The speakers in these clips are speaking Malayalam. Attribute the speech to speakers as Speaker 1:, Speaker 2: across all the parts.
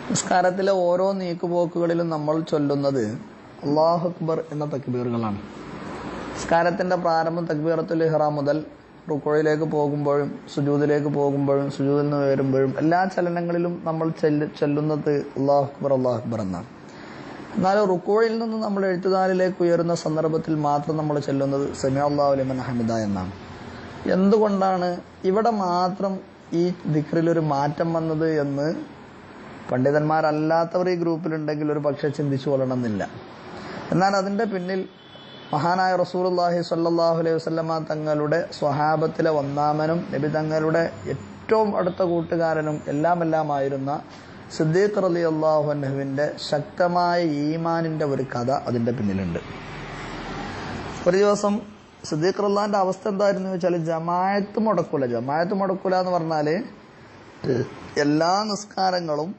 Speaker 1: നിസ്കാരത്തിലെ ഓരോ നീക്കുപോക്കുകളിലും നമ്മൾ ചൊല്ലുന്നത് അല്ലാഹു അക്ബർ എന്ന തക്ബീറുകളാണ്. നിസ്കാരത്തിന്റെ പ്രാരംഭം തക്ബീറത്തുൽ ഇഹ്റാം മുതൽ റുക്കൂയിലേക്ക് പോകുമ്പോഴും സുജൂദിലേക്ക് പോകുമ്പോഴും സുജൂദിൽ നിന്ന് വരുമ്പോഴും എല്ലാ ചലനങ്ങളിലും നമ്മൾ ചൊല്ലുന്നത് അല്ലാഹു അക്ബർ എന്നാണ്. എന്നാൽ റുക്കൂയിൽ നിന്ന് നമ്മൾ എഴുത്തുകാലിലേക്ക് ഉയരുന്ന സന്ദർഭത്തിൽ മാത്രം നമ്മൾ ചൊല്ലുന്നത് സമിഅ അല്ലാഹു ലിമൻ ഹമിദ എന്നാണ്. എന്തുകൊണ്ടാണ് ഇവിടെ മാത്രം ഈ ദിക്റിലൊരു മാറ്റം വന്നത് എന്ന് പണ്ഡിതന്മാരല്ലാത്തവർ ഈ ഗ്രൂപ്പിലുണ്ടെങ്കിൽ ഒരു പക്ഷെ ചിന്തിച്ചു കൊള്ളണമെന്നില്ല. എന്നാൽ അതിന്റെ പിന്നിൽ മഹാനായ റസൂലുള്ളാഹി സ്വല്ലല്ലാഹു അലൈഹി വസല്ലമ തങ്ങളുടെ സ്വഹാബത്തിലെ ഒന്നാമനും നബി തങ്ങളുടെ ഏറ്റവും അടുത്ത കൂട്ടുകാരനും എല്ലാമായിരുന്ന സിദ്ദീഖ് റളിയല്ലാഹു അൻഹുവിന്റെ ശക്തമായ ഈമാനിന്റെ ഒരു കഥ അതിന്റെ പിന്നിലുണ്ട്. ഒരു ദിവസം സിദ്ദീഖ് റളിയല്ലാഹുവിന്റെ അവസ്ഥ എന്തായിരുന്നു വെച്ചാൽ ജമാഅത്ത് മുടക്കൂല എന്ന് പറഞ്ഞാല് എല്ലാ നിസ്കാരങ്ങളും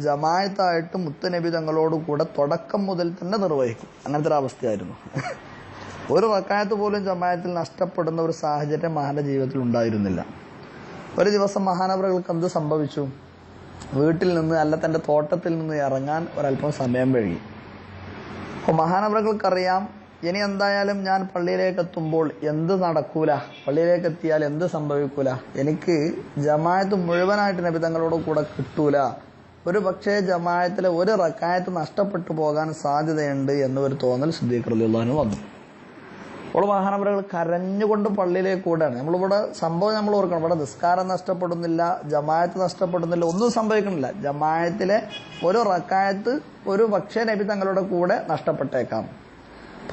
Speaker 1: ജമാഅത്തായിട്ട് മുത്തുനബി തങ്ങളോട് കൂടെ തുടക്കം മുതൽ തന്നെ നിർവഹിക്കും. അങ്ങനത്തെ ഒരു അവസ്ഥയായിരുന്നു. ഒരു റക്അത്ത് പോലും ജമാഅത്തിൽ നഷ്ടപ്പെടുന്ന ഒരു സാഹചര്യം മഹാന്റെ ജീവിതത്തിൽ ഉണ്ടായിരുന്നില്ല. ഒരു ദിവസം മഹാനവറുകൾക്ക് എന്ത് സംഭവിച്ചു? വീട്ടിൽ നിന്ന് അല്ല തന്റെ തോട്ടത്തിൽ നിന്ന് ഇറങ്ങാൻ ഒരല്പം സമയം വൈകി. അപ്പോൾ മഹാനവറുകൾക്കറിയാം ഇനി എന്തായാലും ഞാൻ പള്ളിയിലേക്ക് എത്തുമ്പോൾ എന്ത് നടക്കൂല, പള്ളിയിലേക്ക് എത്തിയാൽ എന്ത് സംഭവിക്കൂല, എനിക്ക് ജമാഅത്ത് മുഴുവനായിട്ട് നബി തങ്ങളോട് കൂടെ കിട്ടൂല, ഒരു പക്ഷേ ജമാഅത്തിലെ ഒരു റക്അത്ത് നഷ്ടപ്പെട്ടു പോകാൻ സാധ്യതയുണ്ട് എന്നൊരു തോന്നൽ സിദ്ദീഖ് റളിയല്ലാഹു അൻഹു വന്നു. അപ്പോൾ മഹാനവറുകൾ കരഞ്ഞുകൊണ്ട് പള്ളിയിലേക്ക് കൂടെയാണ്. നമ്മളിവിടെ സംഭവം നമ്മൾ ഓർക്കണം, ഇവിടെ നിസ്കാരം നഷ്ടപ്പെടുന്നില്ല, ജമാഅത്ത് നഷ്ടപ്പെടുന്നില്ല, ഒന്നും സംഭവിക്കണില്ല. ജമാഅത്തിലെ ഒരു റക്അത്ത് ഒരു പക്ഷേ നബി തങ്ങളുടെ കൂടെ നഷ്ടപ്പെട്ടേക്കാം.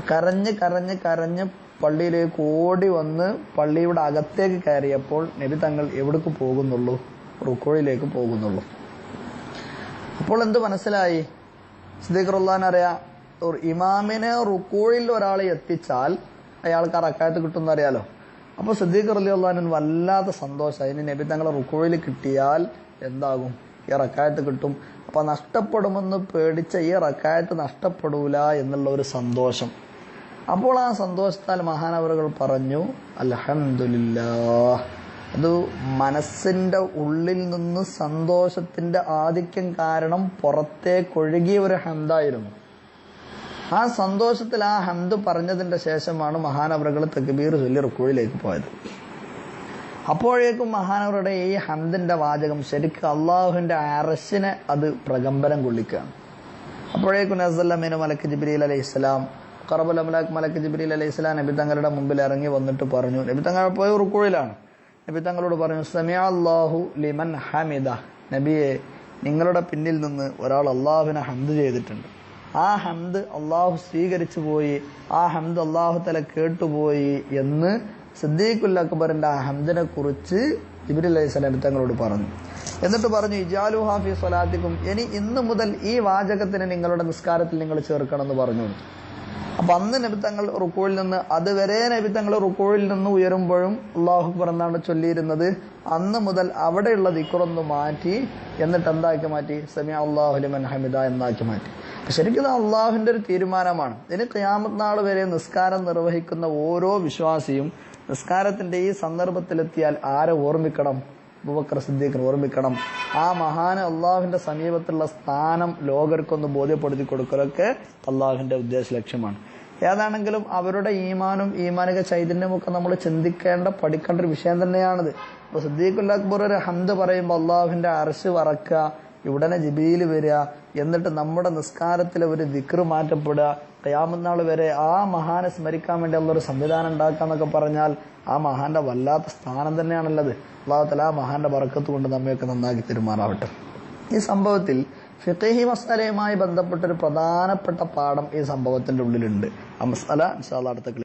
Speaker 1: കരഞ്ഞ് പള്ളിയിലേക്ക് ഓടി വന്ന് പള്ളിയുടെ അകത്തേക്ക് കയറിയപ്പോൾ നബി തങ്ങൾ എവിടേക്ക് പോകുന്നുള്ളൂ? റുക്കൂയിലേക്ക് പോകുന്നുള്ളൂ. അപ്പോൾ എന്ത് മനസ്സിലായി? സിദ്ദീഖ് റളിയല്ലാഹു അറിയാം, ഇമാമിനെ റുക്കൂയിൽ ഒരാളെ എത്തിച്ചാൽ അയാൾക്ക് ആ റക്അത്ത് കിട്ടുമെന്ന് അറിയാലോ. അപ്പോൾ സിദ്ദീഖ് റളിയല്ലാഹു വല്ലാത്ത സന്തോഷമായി. ഇനി നബി തങ്ങളെ റുക്കൂയിൽ കിട്ടിയാൽ എന്താകും? ഈ റക്അത്ത് കിട്ടും. അപ്പൊ നഷ്ടപ്പെടുമെന്ന് പേടിച്ച ഈ റക്അത്ത് നഷ്ടപ്പെടൂല എന്നുള്ള ഒരു സന്തോഷം. അപ്പോൾ ആ സന്തോഷത്താൽ മഹാനവറുകൾ പറഞ്ഞു അൽഹംദുലില്ലാഹ്. അത് മനസ്സിന്റെ ഉള്ളിൽ നിന്ന് സന്തോഷത്തിന്റെ ആധിക്യം കാരണം പുറത്തേക്കൊഴുകിയ ഒരു ഹംദായിരുന്നു. ആ സന്തോഷത്തിൽ ആ ഹംദ് പറഞ്ഞതിന്റെ ശേഷമാണ് മഹാനവറുകൾ തക്ബീർ ചൊല്ലി റുക്കൂയിലേക്ക് പോയത്. അപ്പോഴേക്കും മഹാനവറുടെ ഈ ഹംദിന്റെ വാചകം ശരിക്കും അള്ളാഹുവിന്റെ അർശിനെ അത് പ്രകമ്പനം കൊള്ളിക്കുകയാണ്. അപ്പോഴേക്കും നസല മിന മലക്ക് ജിബ്രീൽ അലൈഹിസ്സലാം, ഖറബൽ അംലാക് മലക്ക് ജിബ്രീൽ അലൈഹിസ്സലാം നബി തങ്ങളുടെ മുമ്പിൽ ഇറങ്ങി വന്നിട്ട് പറഞ്ഞു, നബി തങ്ങൾ പോയ റുക്കൂയിലാണ്, നബി തങ്ങളോട് പറഞ്ഞു സമിഅ അല്ലാഹു ലിമൻ ഹമിദ. നബിയെ, നിങ്ങളുടെ പിന്നിൽ നിന്ന് ഒരാൾ അള്ളാഹുവിനെ ഹംദ് ചെയ്തിട്ടുണ്ട്. ആ ഹംദ് അള്ളാഹു സ്വീകരിച്ചു പോയി, ആ ഹംദ് അള്ളാഹു തആല കേട്ടുപോയി എന്ന് സിദ്ദീഖുൽ അക്ബറിന്റെ ആ ഹംദിനെ കുറിച്ച് ജിബ്രീൽ അലൈഹിസ്സലാം തങ്ങളോട് പറഞ്ഞു. എന്നിട്ട് പറഞ്ഞു ഇജാലുഹാ ഫീ സ്വലാത്തിക്കും, ഇനി ഇന്നു മുതൽ ഈ വാചകത്തിന് നിങ്ങളുടെ നിസ്കാരത്തിൽ നിങ്ങൾ ചേർക്കണം എന്ന് പറഞ്ഞു. അപ്പൊ അന്ന് നബി തങ്ങൾ റുക്കൂയിൽ നിന്ന്, അതുവരെ നബി തങ്ങൾ റുക്കൂയിൽ നിന്ന് ഉയരുമ്പോഴും അല്ലാഹു അക്ബർ എന്നാണ് ചൊല്ലിയിരുന്നത്. അന്ന് മുതൽ അവിടെയുള്ള ദിക്റൊന്ന് മാറ്റി, എന്നിട്ട് എന്താക്കി മാറ്റി? സമിഅ അല്ലാഹു ലിമൻ ഹമിദ എന്നാക്കി മാറ്റി. ശരിക്കും ഇത് അള്ളാഹുവിന്റെ ഒരു തീരുമാനമാണ്. ഇനി ഖിയാമത്ത് നാൾ വരെ നിസ്കാരം നിർവഹിക്കുന്ന ഓരോ വിശ്വാസിയും നിസ്കാരത്തിന്റെ ഈ സന്ദർഭത്തിലെത്തിയാൽ ആരെ ഓർമ്മിക്കണം? അബൂബക്കർ സിദ്ദീഖിനെ ഓർമ്മിക്കണം. ആ മഹാന് അള്ളാഹുവിന്റെ സമീപത്തുള്ള സ്ഥാനം ലോകർക്കൊന്ന് ബോധ്യപ്പെടുത്തി കൊടുക്കലൊക്കെ അള്ളാഹുവിന്റെ ഉദ്ദേശ ലക്ഷ്യമാണ്. ഏതാണെങ്കിലും അവരുടെ ഈമാനും ഈമാനിക ചൈതന്യമൊക്കെ നമ്മൾ ചിന്തിക്കേണ്ട, പഠിക്കേണ്ട ഒരു വിഷയം തന്നെയാണിത്. അപ്പൊ സിദ്ദീഖുൽ അക്ബർ ഒരു ഹംദ് പറയുമ്പോൾ അള്ളാഹുവിന്റെ അർശ് വറക്കുക, ഉടനെ ജിബീൽ വരിക, എന്നിട്ട് നമ്മുടെ നിസ്കാരത്തിലെ ഒരു ദിക്ർ മാറ്റപ്പെടുക, ഖിയാമത്ത് നാൾ വരെ ആ മഹാനെ സ്മരിക്കാൻ വേണ്ടി ഉള്ളൊരു സംവിധാനം ഉണ്ടാക്കാന്നൊക്കെ പറഞ്ഞാൽ ആ മഹാന്റെ വല്ലാത്ത സ്ഥാനം തന്നെയാണുള്ളത്. അല്ലാഹു തആല ആ മഹാന്റെ ബറക്കത്ത് കൊണ്ട് നമ്മയൊക്കെ നന്നാക്കി തീരുമാനാവട്ടെ. ഈ സംഭവത്തിൽ ഫിഖ്ഹി മസ്അലയുമായി ബന്ധപ്പെട്ട ഒരു പ്രധാനപ്പെട്ട പാഠം ഈ സംഭവത്തിന്റെ ഉള്ളിലുണ്ട്. ആ മസ്അല ഇൻഷാ അല്ലാഹ് അടുത്ത